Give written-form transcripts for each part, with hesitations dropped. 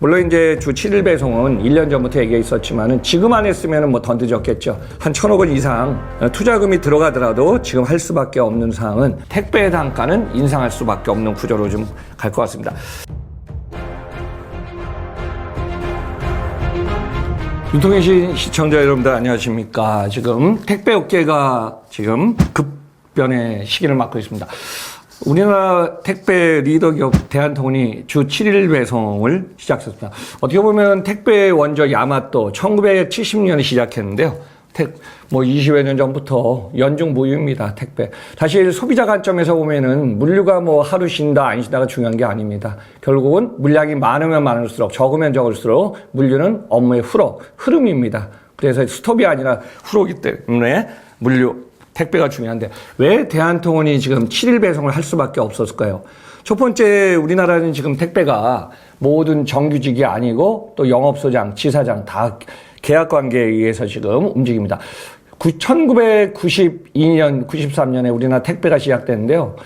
물론 이제 주 7일 배송은 1년 전부터 얘기가 있었지만은 지금 안 했으면 뭐 더 늦었겠죠. 한 1,000억 원 이상 투자금이 들어가더라도 지금 할 수밖에 없는 사항은 택배 단가는 인상할 수밖에 없는 구조로 좀 갈 것 같습니다. 유통의 시청자 여러분들 안녕하십니까. 지금 택배 업계가 지금 급변의 시기를 맞고 있습니다. 우리나라 택배 리더 기업 대한통운이 주 7일 배송을 시작했습니다. 어떻게 보면 택배 원조 야마토 1970년에 시작했는데요. 20여 년 전부터 연중 무휴입니다, 택배. 사실 소비자 관점에서 보면은 물류가 하루 쉰다, 안 쉰다가 중요한 게 아닙니다. 결국은 물량이 많으면 많을수록, 적으면 적을수록 물류는 업무의 흐름입니다. 그래서 스톱이 아니라 후로기 때문에 택배가 중요한데, 왜 대한통운이 지금 7일 배송을 할 수밖에 없었을까요? 첫 번째, 우리나라는 지금 택배가 모든 정규직이 아니고 또 영업소장, 지사장 다 계약 관계에 의해서 지금 움직입니다. 1992년, 93년에 우리나라 택배가 시작됐는데요.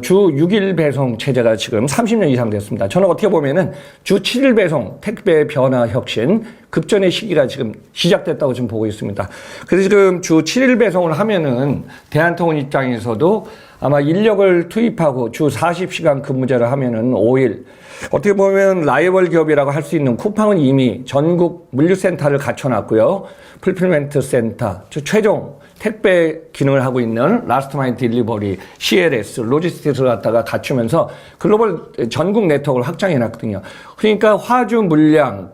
주 6일 배송 체제가 지금 30년 이상 됐습니다. 저는 어떻게 보면은 주 7일 배송, 택배 변화 혁신, 급전의 시기가 지금 시작됐다고 지금 보고 있습니다. 그래서 지금 주 7일 배송을 하면은 대한통운 입장에서도 아마 인력을 투입하고 주 40시간 근무제를 하면은 5일. 어떻게 보면 라이벌 기업이라고 할 수 있는 쿠팡은 이미 전국 물류센터를 갖춰놨고요. 풀필멘트 센터, 최종 택배 기능을 하고 있는 라스트 마일 딜리버리, CLS, 로지스틱스를 갖다가 갖추면서 글로벌 전국 네트워크를 확장해놨거든요. 그러니까 화주 물량,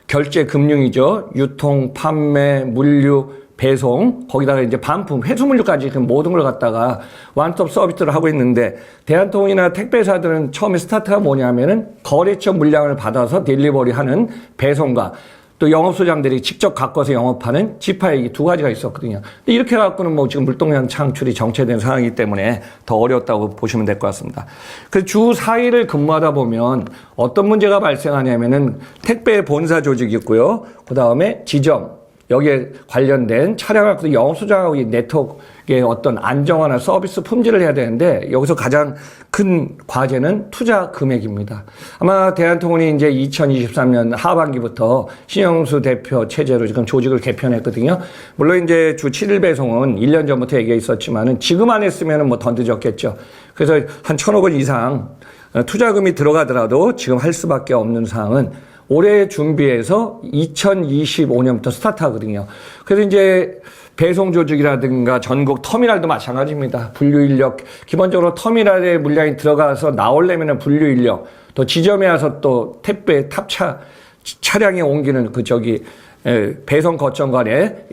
결제 금융이죠. 유통, 판매, 물류, 배송, 거기다가 이제 반품, 회수물류까지 그 모든 걸 갖다가 원스톱 서비스를 하고 있는데, 대한통운이나 택배사들은 처음에 스타트가 뭐냐면은 거래처 물량을 받아서 딜리버리 하는 배송과 또 영업소장들이 직접 갖고서 영업하는 지파액이 두 가지가 있었거든요. 근데 이렇게 갖고는 지금 물동량 창출이 정체된 상황이기 때문에 더 어려웠다고 보시면 될 것 같습니다. 그래서 주 4일을 근무하다 보면 어떤 문제가 발생하냐면은 택배 본사 조직이 있고요. 그 다음에 지점, 여기에 관련된 차량하고 영업소장하고 이 네트워크의 어떤 안정화나 서비스 품질을 해야 되는데, 여기서 가장 큰 과제는 투자 금액입니다. 아마 대한통운이 이제 2023년 하반기부터 신영수 대표 체제로 지금 조직을 개편했거든요. 물론 이제 주 7일 배송은 1년 전부터 얘기가 있었지만은 지금 안 했으면 더 늦었겠죠. 그래서 한 1,000억 원 이상 투자금이 들어가더라도 지금 할 수밖에 없는 사항은 올해 준비해서 2025년부터 스타트하거든요. 그래서 이제 배송 조직이라든가 전국 터미널도 마찬가지입니다. 분류 인력, 기본적으로 터미널에 물량이 들어가서 나오려면 분류 인력, 또 지점에 와서 또 택배 차량에 옮기는 배송 거점 간에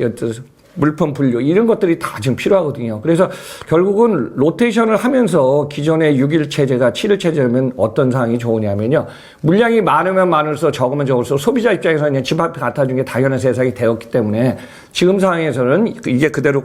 물품 분류, 이런 것들이 다 지금 필요하거든요. 그래서 결국은 로테이션을 하면서 기존의 6일 체제가 7일 체제면 어떤 상황이 좋으냐면요. 물량이 많으면 많을수록 적으면 적을수록 소비자 입장에서는 그냥 집 앞에 갖다 주는 게 당연한 세상이 되었기 때문에 지금 상황에서는 이게 그대로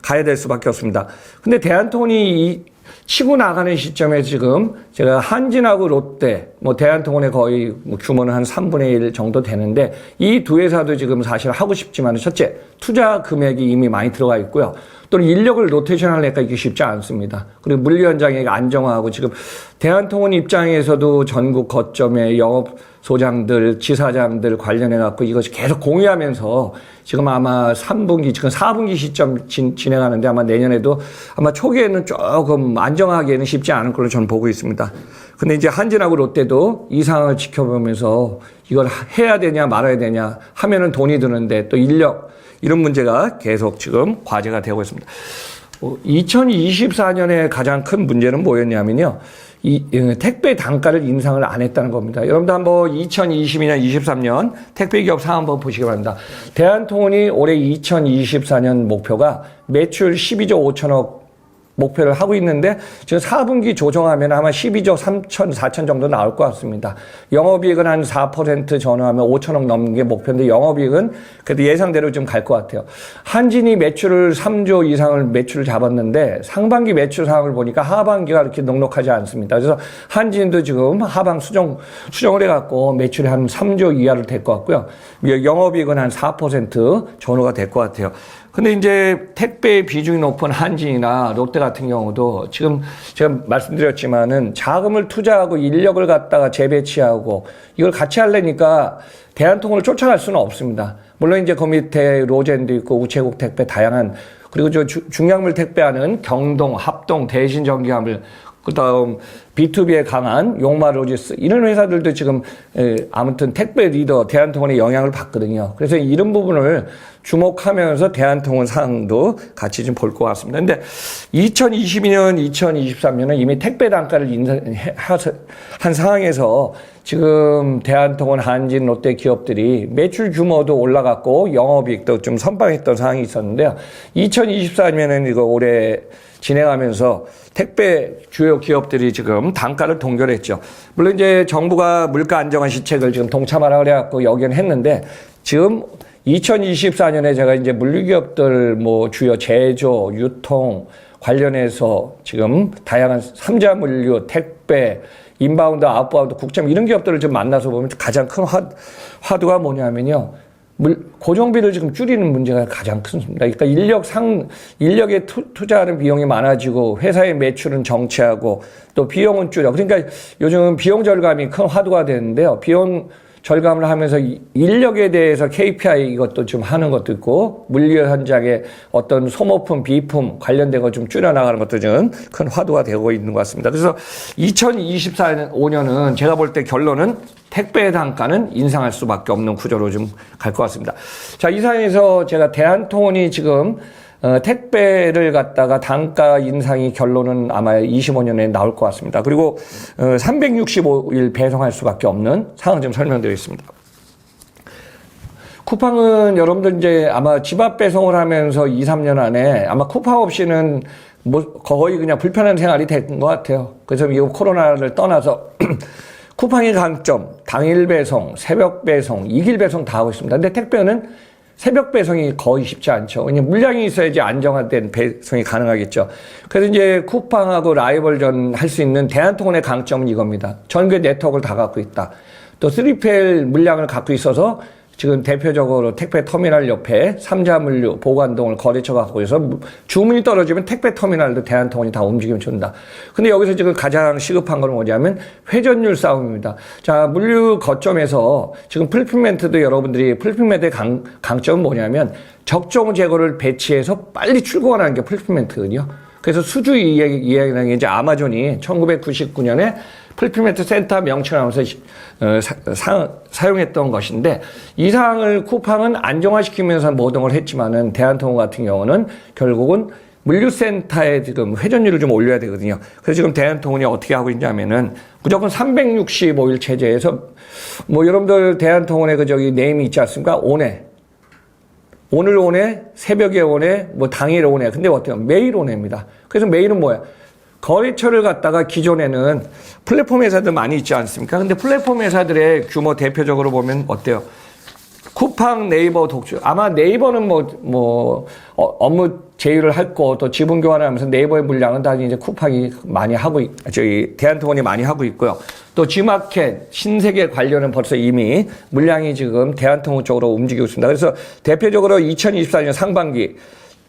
가야 될 수밖에 없습니다. 근데 대한통운이 치고 나가는 시점에 지금 제가 한진하고 롯데, 대한통운의 거의 규모는 한 3분의 1 정도 되는데, 이 두 회사도 지금 사실 하고 싶지만, 첫째, 투자 금액이 이미 많이 들어가 있고요. 또는 인력을 로테이션 하려니까 이게 쉽지 않습니다. 그리고 물류 현장이 안정화하고, 지금 대한통운 입장에서도 전국 거점의 영업소장들, 지사장들 관련해갖고 이것이 계속 공유하면서 지금 아마 3분기, 지금 4분기 시점 진행하는데, 아마 내년에도 아마 초기에는 조금 안정하기에는 쉽지 않을 걸로 저는 보고 있습니다. 근데 이제 한진하고 롯데도 이 상황을 지켜보면서 이걸 해야 되냐 말아야 되냐 하면은 돈이 드는데, 또 인력, 이런 문제가 계속 지금 과제가 되고 있습니다. 2024년에 가장 큰 문제는 뭐였냐면요. 택배 단가를 인상을 안 했다는 겁니다. 여러분들 한번 2022년, 23년 택배 기업 상황 한번 보시기 바랍니다. 대한통운이 올해 2024년 목표가 매출 12조 5천억 목표를 하고 있는데, 지금 4분기 조정하면 아마 12조 3천, 4천 정도 나올 것 같습니다. 영업이익은 한 4% 전후하면 5천억 넘는 게 목표인데, 영업이익은 그래도 예상대로 좀 갈 것 같아요. 한진이 매출을 3조 이상을 매출을 잡았는데, 상반기 매출 상황을 보니까 하반기가 그렇게 넉넉하지 않습니다. 그래서 한진도 지금 하방 수정을 해갖고 매출이 한 3조 이하로 될 것 같고요. 영업이익은 한 4% 전후가 될 것 같아요. 근데 이제 택배 비중이 높은 한진이나 롯데 같은 경우도 지금 제가 말씀드렸지만은 자금을 투자하고 인력을 갖다가 재배치하고 이걸 같이 하려니까 대한통운을 쫓아갈 수는 없습니다. 물론 이제 그 밑에 로젠도 있고 우체국 택배 다양한, 그리고 저 중량물 택배하는 경동, 합동, 대신전기화물, 그다음 B2B에 강한 용마로지스 이런 회사들도 지금 아무튼 택배 리더 대한통운의 영향을 받거든요. 그래서 이런 부분을 주목하면서 대한통운 상황도 같이 좀 볼 것 같습니다. 근데 2022년, 2023년은 이미 택배 단가를 인상한 상황에서 지금 대한통운, 한진, 롯데 기업들이 매출 규모도 올라갔고 영업이익도 좀 선방했던 상황이 있었는데요. 2024년에는 이거 올해 진행하면서 택배 주요 기업들이 지금 단가를 동결했죠. 물론 이제 정부가 물가 안정화 시책을 지금 동참하라 그래갖고 여기는 했는데 지금 2024년에 제가 이제 물류기업들 뭐 주요 제조, 유통 관련해서 지금 다양한 삼자 물류, 택배, 인바운드, 아웃바운드, 국점 이런 기업들을 좀 만나서 보면 가장 큰 화두가 뭐냐면요. 고정비를 지금 줄이는 문제가 가장 큽니다. 그러니까 인력에 투자하는 비용이 많아지고 회사의 매출은 정체하고 또 비용은 줄여. 그러니까 요즘 비용 절감이 큰 화두가 되는데요. 비용 절감을 하면서 인력에 대해서 KPI 이것도 좀 하는 것도 있고 물류 현장에 어떤 소모품, 비품 관련된 거 좀 줄여나가는 것도 좀 큰 화두가 되고 있는 것 같습니다. 그래서 2024년 제가 볼 때 결론은 택배 단가는 인상할 수밖에 없는 구조로 좀 갈 것 같습니다. 자, 이 상황에서 제가 대한통운이 지금 택배를 갖다가 단가 인상이 결론은 아마 25년에 나올 것 같습니다. 그리고 365일 배송할 수밖에 없는 상황 좀 설명드리겠습니다. 쿠팡은 여러분들 이제 아마 집 앞 배송을 하면서 2, 3년 안에 아마 쿠팡 없이는 뭐 거의 그냥 불편한 생활이 된 것 같아요. 그래서 이 코로나를 떠나서 쿠팡의 강점, 당일 배송, 새벽 배송, 이길 배송 다 하고 있습니다. 근데 택배는 새벽 배송이 거의 쉽지 않죠. 왜냐면 물량이 있어야지 안정화된 배송이 가능하겠죠. 그래서 이제 쿠팡하고 라이벌전 할 수 있는 대한통운의 강점은 이겁니다. 전국의 네트워크를 다 갖고 있다. 또 3PL 물량을 갖고 있어서 지금 대표적으로 택배 터미널 옆에 삼자물류, 보관동을 거래처 갖고 있어서 주문이 떨어지면 택배 터미널도 대한통운이 다 움직이면 준다. 근데 여기서 지금 가장 시급한 건 뭐냐면 회전율 싸움입니다. 자, 물류 거점에서 지금 풀필멘트도 여러분들이 풀필멘트의 강점은 뭐냐면 적정 재고를 배치해서 빨리 출고하는 게 풀필멘트거든요. 그래서 수주 이야기라는 게 이제 아마존이 1999년에 풀필멘트 센터 명칭하면서 사용했던 것인데 이 사항을 쿠팡은 안정화시키면서 모동을 했지만은 대한통운 같은 경우는 결국은 물류센터에 지금 회전율을 좀 올려야 되거든요. 그래서 지금 대한통운이 어떻게 하고 있냐면은 무조건 365일 체제에서 뭐 여러분들 대한통운의 그 저기 네임이 있지 않습니까? 오네. 오늘 오네, 새벽에 오네, 뭐 당일 오네. 근데 어때요? 매일 오네입니다. 그래서 매일은 뭐야? 거래처를 갖다가 기존에는 플랫폼 회사들 많이 있지 않습니까? 근데 플랫폼 회사들의 규모 대표적으로 보면 어때요? 쿠팡, 네이버, 독주. 아마 네이버는 업무 제휴를 했고 또 지분 교환을 하면서 네이버의 물량은 다 이제 쿠팡이 많이 하고, 대한통운이 많이 하고 있고요. 또 G마켓, 신세계 관련은 벌써 이미 물량이 지금 대한통운 쪽으로 움직이고 있습니다. 그래서 대표적으로 2024년 상반기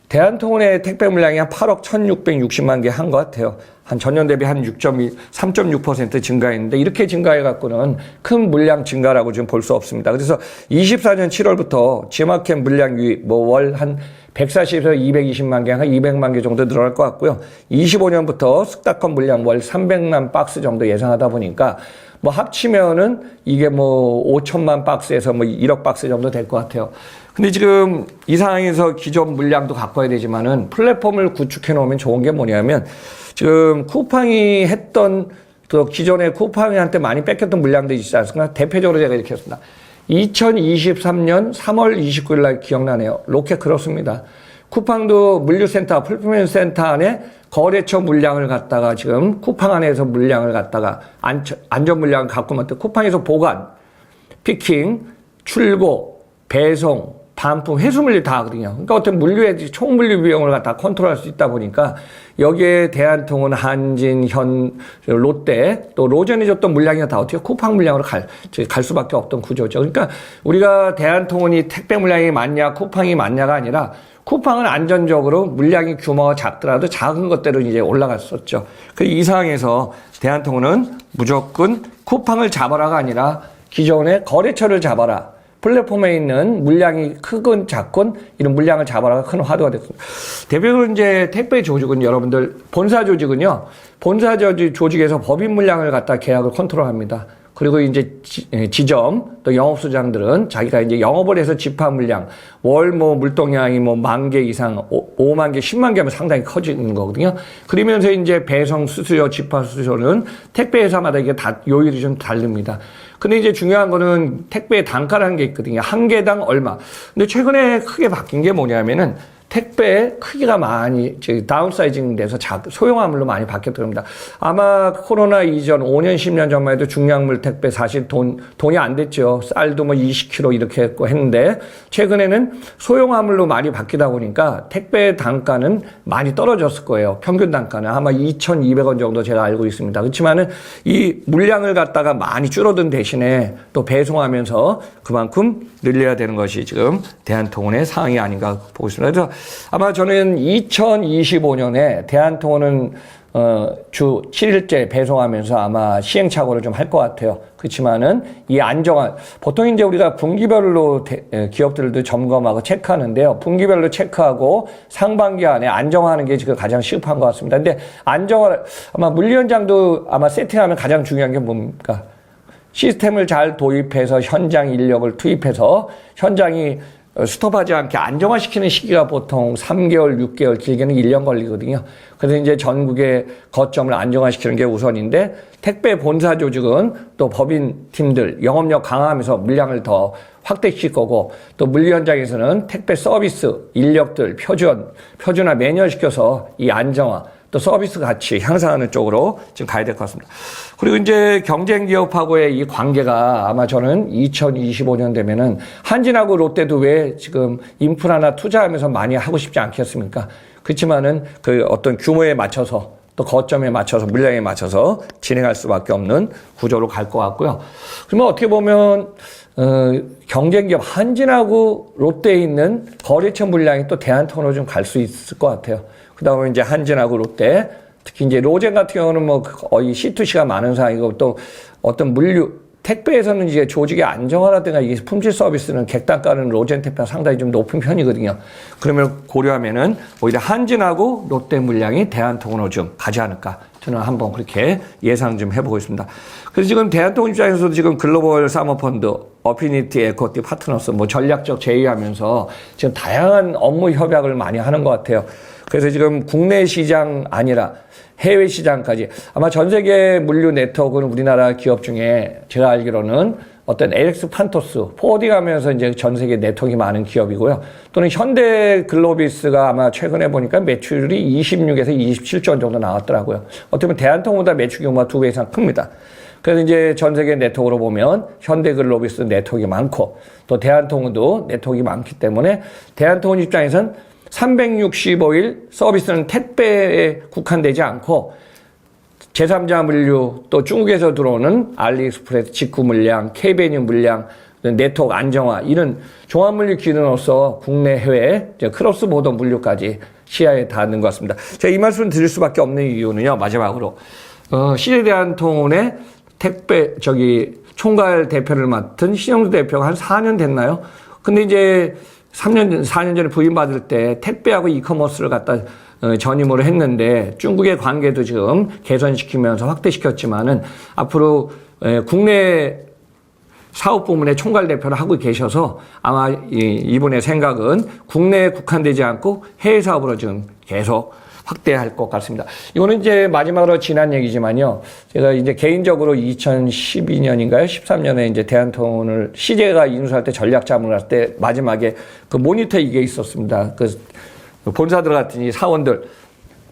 대한통운의 택배 물량이 한 8억 1,660만 개 한 것 같아요. 한 전년 대비 한 3.6% 증가했는데 이렇게 증가해갖고는 큰 물량 증가라고 지금 볼 수 없습니다. 그래서 24년 7월부터 G마켓 물량 유입 월 한 140에서 220만 개, 한 200만 개 정도 늘어날 것 같고요. 25년부터 쓱닷컴 물량 월 300만 박스 정도 예상하다 보니까 뭐 합치면은 이게 뭐 5천만 박스에서 뭐 1억 박스 정도 될 것 같아요. 근데 지금 이 상황에서 기존 물량도 갖고 와야 되지만은 플랫폼을 구축해 놓으면 좋은 게 뭐냐면 지금 쿠팡이 했던 또 기존에 쿠팡이한테 많이 뺏겼던 물량들이 있지 않습니까? 대표적으로 제가 이렇게 했습니다. 2023년 3월 29일 날 기억나네요. 로켓 그렇습니다. 쿠팡도 물류센터, 풀필멘트 센터 안에 거래처 물량을 갖다가 지금 쿠팡 안에서 물량을 갖다가 안전 물량을 갖고 있는데 쿠팡에서 보관, 피킹, 출고, 배송, 반품, 회수물류 다 하거든요. 그러니까 어떤 물류의 총 물류 비용을 갖다 컨트롤할 수 있다 보니까 여기에 대한통운, 한진, 롯데, 또 로젠이 줬던 물량이 다 어떻게 쿠팡 물량으로 갈 수밖에 없던 구조죠. 그러니까 우리가 대한통운이 택배 물량이 많냐, 쿠팡이 많냐가 아니라 쿠팡은 안전적으로 물량이 규모가 작더라도 작은 것대로 이제 올라갔었죠. 그 이 상황에서 대한통운은 무조건 쿠팡을 잡아라가 아니라 기존의 거래처를 잡아라. 플랫폼에 있는 물량이 크건 작건 이런 물량을 잡아라가 큰 화두가 됐습니다. 대표적으로 이제 택배 조직은 여러분들 본사 조직은요. 본사 조직에서 법인 물량을 갖다 계약을 컨트롤합니다. 그리고 이제 지점 또 영업소장들은 자기가 이제 영업을 해서 집합 물량 월 물동량이 10,000개 이상 5만 개, 10만 개면 상당히 커지는 거거든요. 그러면서 이제 배송 수수료, 집합 수수료는 택배 회사마다 이게 다 요율이 좀 다릅니다. 근데 이제 중요한 거는 택배 단가라는 게 있거든요. 한 개당 얼마. 근데 최근에 크게 바뀐 게 뭐냐면은 택배 크기가 많이 다운사이징 돼서 소형화물로 많이 바뀌었답니다. 아마 코로나 이전 5년, 10년 전만 해도 중량물 택배 사실 돈이 안 됐죠. 쌀도 20kg 이렇게 했는데 최근에는 소형화물로 많이 바뀌다 보니까 택배 단가는 많이 떨어졌을 거예요. 평균 단가는 아마 2,200원 정도 제가 알고 있습니다. 그렇지만은 이 물량을 갖다가 많이 줄어든 대신에 또 배송하면서 그만큼 늘려야 되는 것이 지금 대한통운의 상황이 아닌가 보고 있습니다. 그래서 아마 저는 2025년에 대한통운은 주 7일째 배송하면서 아마 시행착오를 좀 할 것 같아요. 그렇지만은 이 안정화, 보통 이제 우리가 분기별로 기업들도 점검하고 체크하는데요. 분기별로 체크하고 상반기 안에 안정화하는 게 지금 가장 시급한 것 같습니다. 근데 안정화, 아마 물류 현장도 아마 세팅하면 가장 중요한 게 뭡니까? 시스템을 잘 도입해서 현장 인력을 투입해서 현장이 스톱하지 않게 안정화시키는 시기가 보통 3개월, 6개월, 길게는 1년 걸리거든요. 그래서 이제 전국의 거점을 안정화시키는 게 우선인데 택배 본사 조직은 또 법인 팀들 영업력 강화하면서 물량을 더 확대시킬 거고 또 물류 현장에서는 택배 서비스, 인력들, 표준화 매년시켜서 이 안정화 또 서비스 가치 향상하는 쪽으로 지금 가야 될 것 같습니다. 그리고 이제 경쟁 기업하고의 이 관계가 아마 저는 2025년 되면은 한진하고 롯데도 왜 지금 인프라나 투자하면서 많이 하고 싶지 않겠습니까? 그렇지만은 그 어떤 규모에 맞춰서 또 거점에 맞춰서 물량에 맞춰서 진행할 수밖에 없는 구조로 갈 것 같고요. 그러면 어떻게 보면 경쟁 기업 한진하고 롯데에 있는 거래처 물량이 또 대한통운으로 좀 갈 수 있을 것 같아요. 그 다음에 이제 한진하고 롯데, 특히 이제 로젠 같은 경우는 거의 C2C가 많은 상황이고 또 어떤 택배에서는 이제 조직의 안정화라든가 이 품질 서비스는 객단가는 로젠 택배가 상당히 좀 높은 편이거든요. 그러면 고려하면은 오히려 한진하고 롯데 물량이 대한통운으로 좀 가지 않을까. 저는 한번 그렇게 예상 좀 해보고 있습니다. 그래서 지금 대한통운 입장에서도 지금 글로벌 사모펀드, 어피니티, 에코티, 파트너스, 전략적 제휴하면서 지금 다양한 업무 협약을 많이 하는 것 같아요. 그래서 지금 국내 시장 아니라 해외 시장까지 아마 전 세계 물류 네트워크는 우리나라 기업 중에 제가 알기로는 어떤 LX 판토스, 포워딩하면서 이제 전 세계 네트워크가 많은 기업이고요. 또는 현대 글로비스가 아마 최근에 보니까 매출이 26에서 27조 원 정도 나왔더라고요. 어떻게 보면 대한통운보다 매출 규모가 2배 이상 큽니다. 그래서 이제 전 세계 네트워크로 보면 현대 글로비스 네트워크가 많고 또 대한통운도 네트워크가 많기 때문에 대한통운 입장에선 365일 서비스는 택배에 국한되지 않고 제3자 물류 또 중국에서 들어오는 알리익스프레스 직구 물량, K베뉴 물량, 네트워크 안정화 이런 종합물류 기능으로서 국내 해외 크로스 보더 물류까지 시야에 닿는 것 같습니다. 제가 이 말씀을 드릴 수밖에 없는 이유는요. 마지막으로 CJ대한통운의 택배 총괄 대표를 맡은 신영수 대표가 한 4년 됐나요? 근데 이제 4년 전에 부임받을 때 택배하고 이커머스를 갖다 전임으로 했는데 중국의 관계도 지금 개선시키면서 확대시켰지만은 앞으로 국내 사업 부문의 총괄 대표를 하고 계셔서 아마 이분의 생각은 국내에 국한되지 않고 해외 사업으로 지금 계속 확대할 것 같습니다. 이거는 이제 마지막으로 지난 얘기지만요. 제가 이제 개인적으로 2012년인가요? 13년에 이제 대한통운을 CJ가 인수할 때 전략 자문을 할 때 마지막에 그 모니터 이게 있었습니다. 그 본사 들어갔더니 사원들.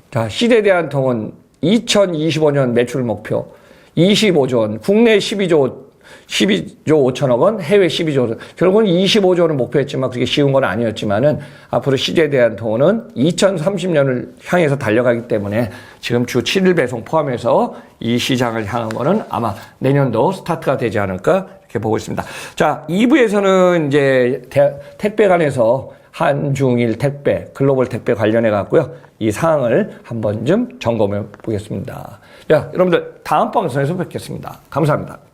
자, CJ 대한통운 2025년 매출 목표 25조 원, 국내 12조 12조 5천억 원, 해외 12조 원. 결국은 25조를 목표했지만 그게 쉬운 건 아니었지만은 앞으로 CJ에 대한 돈은 2030년을 향해서 달려가기 때문에 지금 주 7일 배송 포함해서 이 시장을 향한 거는 아마 내년도 스타트가 되지 않을까 이렇게 보고 있습니다. 자, 2부에서는 이제 택배 관해서 한중일 택배, 글로벌 택배 관련해 갖고요. 이 사항을 한번 좀 점검해 보겠습니다. 자, 여러분들 다음 방송에서 뵙겠습니다. 감사합니다.